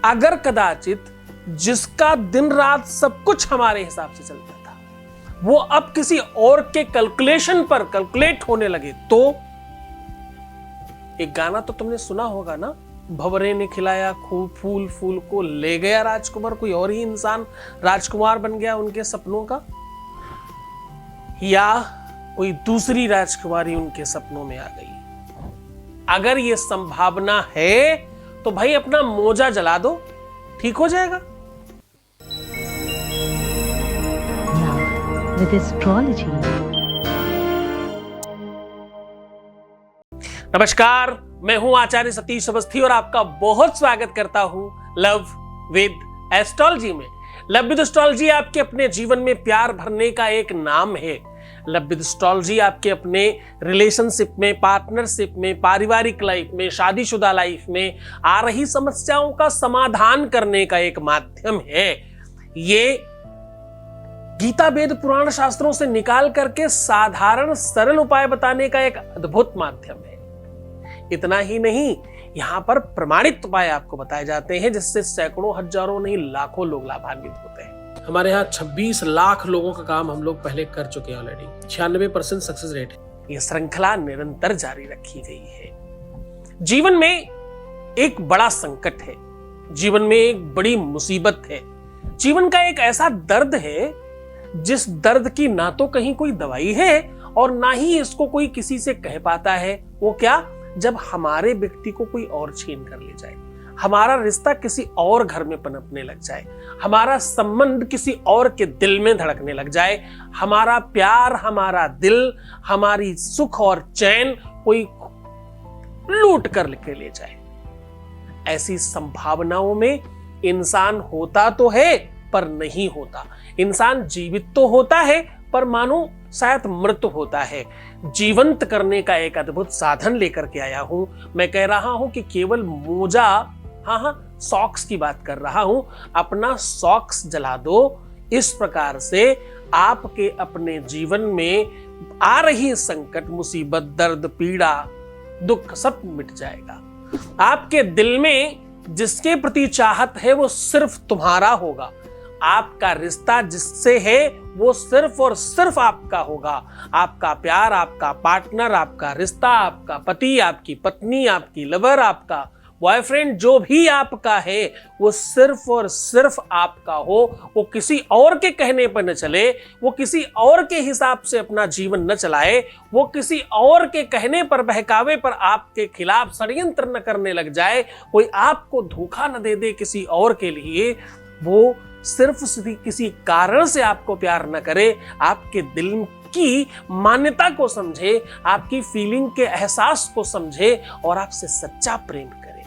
अगर कदाचित जिसका दिन रात सब कुछ हमारे हिसाब से चलता था, वो अब किसी और के कैलकुलेशन पर कैलकुलेट होने लगे, तो एक गाना तो तुमने सुना होगा ना, भंवरे ने खिलाया खूब फूल, फूल को ले गया राजकुमार। कोई और ही इंसान राजकुमार बन गया उनके सपनों का, या कोई दूसरी राजकुमारी उनके सपनों में आ गई। अगर ये संभावना है तो भाई अपना मोजा जला दो, ठीक हो जाएगा। With astrology. नमस्कार, मैं हूं आचार्य सतीश अवस्थी और आपका बहुत स्वागत करता हूं लव विद एस्ट्रोलॉजी में। लव विद एस्ट्रोलॉजी आपके अपने जीवन में प्यार भरने का एक नाम है। लव विद एस्ट्रोलॉजी आपके अपने रिलेशनशिप में, पार्टनरशिप में, पारिवारिक लाइफ में, शादीशुदा लाइफ में आ रही समस्याओं का समाधान करने का एक माध्यम है। ये गीता वेद पुराण शास्त्रों से निकाल करके साधारण सरल उपाय बताने का एक अद्भुत माध्यम है। इतना ही नहीं, यहां पर प्रमाणित उपाय आपको बताए जाते हैं जिससे सैकड़ों, हजारों नहीं लाखों लोग लाभान्वित होते हैं। हमारे यहाँ 26 लाख लोगों का काम हम लोग पहले कर चुके हैं ऑलरेडी। 96% सक्सेस रेट है। यह श्रृंखला निरंतर जारी रखी गई है। जीवन में एक बड़ा संकट है, जीवन में एक बड़ी मुसीबत है, जीवन का एक ऐसा दर्द है जिस दर्द की ना तो कहीं कोई दवाई है और ना ही इसको कोई किसी से कह पाता है। वो क्या? जब हमारे व्यक्ति को कोई और छीन कर ले जाए, हमारा रिश्ता किसी और घर में पनपने लग जाए, हमारा संबंध किसी और के दिल में धड़कने लग जाए, हमारा प्यार, हमारा दिल, हमारी सुख और चैन कोई लूट कर लेके ले जाए। ऐसी संभावनाओं में इंसान होता तो है पर नहीं होता। इंसान जीवित तो होता है पर मानो शायद मृत होता है। जीवंत करने का एक अद्भुत साधन लेकर के आया हूं। मैं कह रहा हूं कि केवल मोजा, सॉक्स की बात कर रहा हूं, अपना सॉक्स जला दो। इस प्रकार से आपके अपने जीवन में आ रही संकट, मुसीबत, दर्द, पीड़ा, दुख सब मिट जाएगा। आपके दिल में जिसके प्रति चाहत है वो सिर्फ तुम्हारा होगा। आपका रिश्ता जिससे है वो सिर्फ और सिर्फ आपका होगा। आपका प्यार, आपका पार्टनर, आपका रिश्ता, आपका पति, आपकी पत्नी, आपकी लवर, आपका बॉयफ्रेंड, जो भी आपका है वो सिर्फ और सिर्फ आपका हो। वो किसी और के कहने पर न चले, वो किसी और के हिसाब से अपना जीवन न चलाए, वो किसी और के कहने पर, बहकावे पर आपके खिलाफ षड्यंत्र न करने लग जाए, कोई आपको धोखा न दे दे किसी और के लिए। वो सिर्फ किसी कारण से आपको प्यार न करे, आपके दिल की मान्यता को समझे, आपकी फीलिंग के एहसास को समझे और आपसे सच्चा प्रेम करे।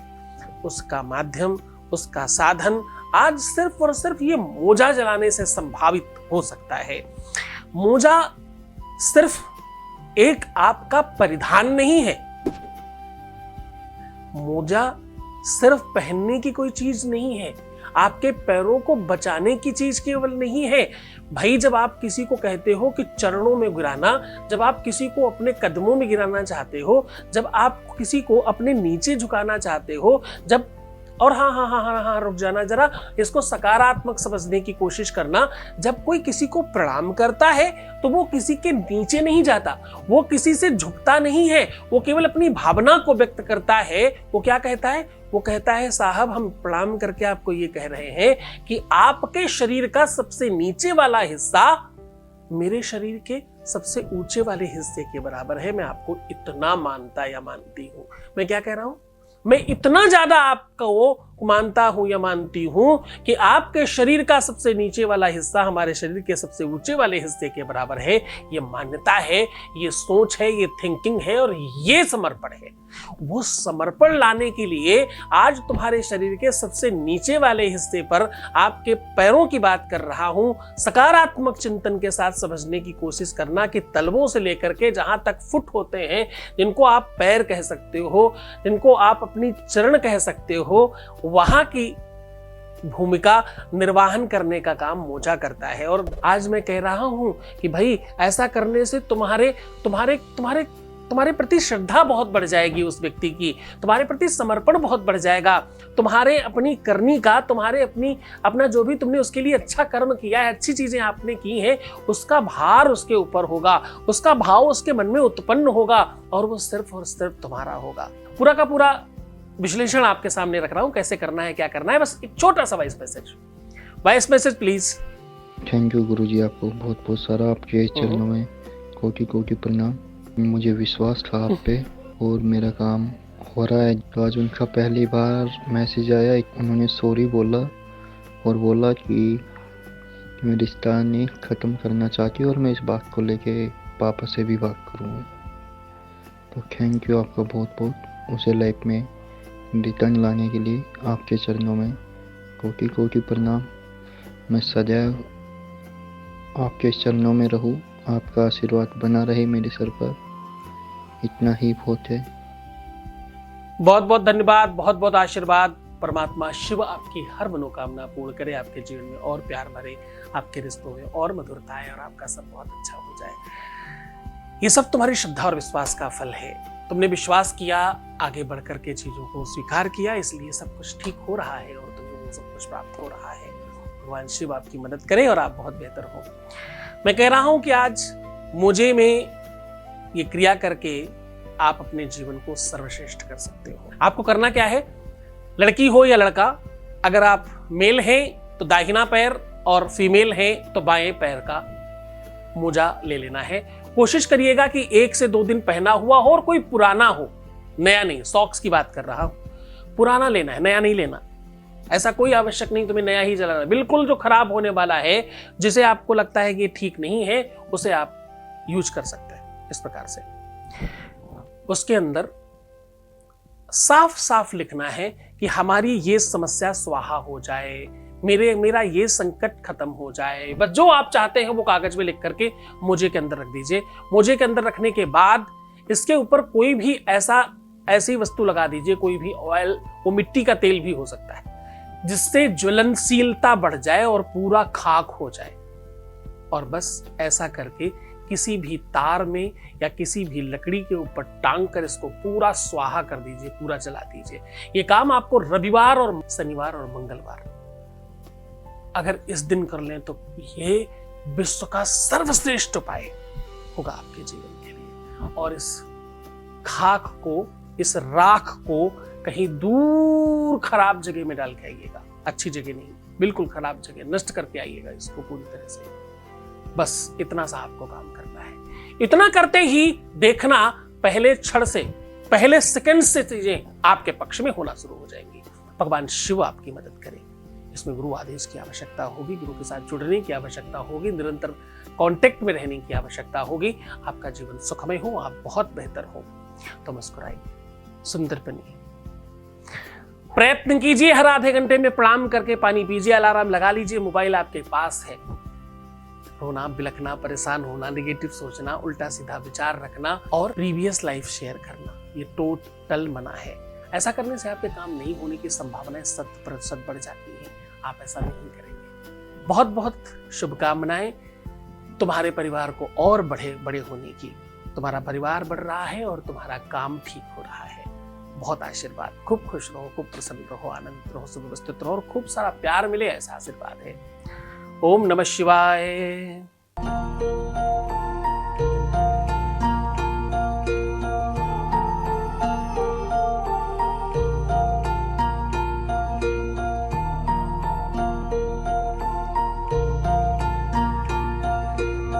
उसका माध्यम, उसका साधन आज सिर्फ और सिर्फ ये मोजा जलाने से संभावित हो सकता है। मोजा सिर्फ एक आपका परिधान नहीं है, मोजा सिर्फ पहनने की कोई चीज नहीं है, आपके पैरों को बचाने की चीज केवल नहीं है। भाई, जब आप किसी को कहते हो कि चरणों में गिराना, जब आप किसी को अपने कदमों में गिराना चाहते हो, जब आप किसी को अपने नीचे झुकाना चाहते हो, जब और हाँ, रुक जाना जरा, इसको सकारात्मक समझने की कोशिश करना। जब कोई किसी को प्रणाम करता है तो वो किसी के नीचे नहीं जाता, वो किसी से झुकता नहीं है, वो केवल अपनी भावना को व्यक्त करता है। वो क्या कहता है? वो कहता है, साहब हम प्रणाम करके आपको ये कह रहे हैं कि आपके शरीर का सबसे नीचे वाला हिस्सा मेरे शरीर के सबसे ऊंचे वाले हिस्से के बराबर है। मैं आपको इतना मानता या मानती हूं। मैं क्या कह रहा हूं? मैं इतना ज्यादा आपको मानता हूं या मानती हूं कि आपके शरीर का सबसे नीचे वाला हिस्सा हमारे शरीर के सबसे ऊंचे वाले हिस्से के बराबर है। ये मान्यता है, ये सोच है, ये थिंकिंग है और ये समर्पण है। वो समर्पण लाने के लिए आज तुम्हारे शरीर के सबसे नीचे वाले हिस्से पर आपके पैरों की बात कर रहा हूं। सकारात्मक चिंतन के साथ समझने की कोशिश करना कि तलवों से लेकर के जहां तक फुट होते हैं, जिनको आप पैर कह सकते हो, जिनको आप अपनी चरण कह सकते हो, वहां की भूमिका निर्वाहन करने का काम मोजा करता है। और आज मैं कह रहा हूं कि भाई ऐसा करने से तुम्हारे तुम्हारे प्रति श्रद्धा बहुत बढ़ जाएगी उस व्यक्ति की, तुम्हारे प्रति समर्पण बहुत बढ़ जाएगा, तुम्हारे अपनी करनी का, तुम्हारे अपना जो भी तुमने उसके लिए अच्छा कर्म किया है, अच्छी चीजें आपने की हैं, उसका भार उसके ऊपर होगा, उसका भाव उसके मन में उत्पन्न होगा और वो सिर्फ और सिर्फ तुम्हारा होगा। पूरा का पूरा विश्लेषण आपके सामने रख रहा हूं, कैसे करना है, क्या करना है। बस एक छोटा सा voice message please. Thank you गुरुजी, आपको बहुत बहुत सारा आपके चरणों में कोटि कोटि प्रणाम। मुझे विश्वास था आप पे और मेरा काम हो रहा है। तो आज उनका पहली बार मैसेज आया, उन्होंने सॉरी बोला और बोला कि मैं रिश्ता नहीं ख़त्म करना चाहती और मैं इस बात को लेके पापा से भी बात करूँगी। तो थैंक यू आपका बहुत बहुत, उसे लाइफ में रिटर्न लाने के लिए आपके चरणों में कोटि कोटि प्रणाम। मैं सदैव आपके चरणों में रहूं, आपका आशीर्वाद बना रहे मेरे सर पर, इतना ही बहुत है। बहुत बहुत धन्यवाद, बहुत बहुत आशीर्वाद। परमात्मा शिव आपकी हर मनोकामना पूर्ण करे, आपके जीवन में और प्यार भरे, आपके रिश्तों में और मधुरता है और आपका सब बहुत अच्छा हो जाए। ये सब तुम्हारी श्रद्धा और विश्वास का फल है। तुमने विश्वास किया, आगे बढ़कर के चीजों को स्वीकार किया, इसलिए सब कुछ ठीक हो रहा है और तुम्हें वो सब कुछ प्राप्त हो रहा है। भगवान शिव आपकी मदद करें और आप बहुत बेहतर हो। मैं कह रहा हूं कि आज मुझे में ये क्रिया करके आप अपने जीवन को सर्वश्रेष्ठ कर सकते हो। आपको करना क्या है, लड़की हो या लड़का, अगर आप मेल हैं तो दाहिना पैर और फीमेल हैं तो बाएं पैर का मोजा ले लेना है। कोशिश करिएगा कि 1 से 2 दिन पहना हुआ हो और कोई पुराना हो, नया नहीं, सॉक्स की बात कर रहा हूं। पुराना लेना है, नया नहीं लेना। ऐसा कोई आवश्यक नहीं तुम्हें नया ही चलाना। बिल्कुल जो खराब होने वाला है, जिसे आपको लगता है कि ये ठीक नहीं है, उसे आप यूज कर सकते हैं इस प्रकार से। उसके अंदर साफ साफ लिखना है कि हमारी ये समस्या स्वाहा हो जाए, मेरा ये संकट खत्म हो जाए। बस जो आप चाहते हैं वो कागज में लिख करके मोजे के अंदर रख दीजिए। मोजे के अंदर रखने के बाद इसके ऊपर कोई भी ऐसी वस्तु लगा दीजिए, कोई भी ऑयल, वो मिट्टी का तेल भी हो सकता है, जिससे ज्वलनशीलता बढ़ जाए और पूरा खाक हो जाए। और बस ऐसा करके किसी भी तार में या किसी भी लकड़ी के ऊपर टांग कर इसको पूरा स्वाहा कर दीजिए, पूरा जला दीजिए। ये काम आपको रविवार और शनिवार और मंगलवार अगर इस दिन कर लें तो ये विश्व का सर्वश्रेष्ठ उपाय होगा आपके जीवन के लिए। और इस खाक को, इस राख को कहीं दूर खराब जगह में डाल के आइएगा, अच्छी जगह नहीं, बिल्कुल खराब जगह, नष्ट करके आइएगा इसको पूरी तरह से। बस इतना सा आपको काम करना है। इतना करते ही देखना पहले क्षण से, पहले सेकंड से चीजें आपके पक्ष में होना शुरू हो जाएंगी। भगवान शिव आपकी मदद करें। इसमें गुरु आदेश की आवश्यकता होगी, गुरु के साथ जुड़ने की आवश्यकता होगी, निरंतर कांटेक्ट में रहने की आवश्यकता होगी। आपका जीवन सुखमय हो, आप बहुत बेहतर हो। तो मुस्कुराइए, सुंदर बनिए, प्रयत्न कीजिए। हर आधे घंटे में प्रणाम करके पानी पीजिए, अलार्म लगा लीजिए, मोबाइल आपके पास है। रोना, बिलखना, परेशान होना, नेगेटिव सोचना, उल्टा सीधा विचार रखना और प्रीवियस लाइफ शेयर करना, ये टोटल मना है। ऐसा करने से आपके काम नहीं होने की संभावनाएं 100% बढ़ जाती है। आप ऐसा नहीं करेंगे। बहुत बहुत शुभकामनाएं तुम्हारे परिवार को और बड़े होने की। तुम्हारा परिवार बढ़ रहा है और तुम्हारा काम ठीक हो रहा है। बहुत आशीर्वाद। खूब खुश रहो, खूब प्रसन्न रहो, आनंद रहो, सुव्यवस्थित रहो और खूब सारा प्यार मिले, ऐसा आशीर्वाद है। ओम नमः शिवाय।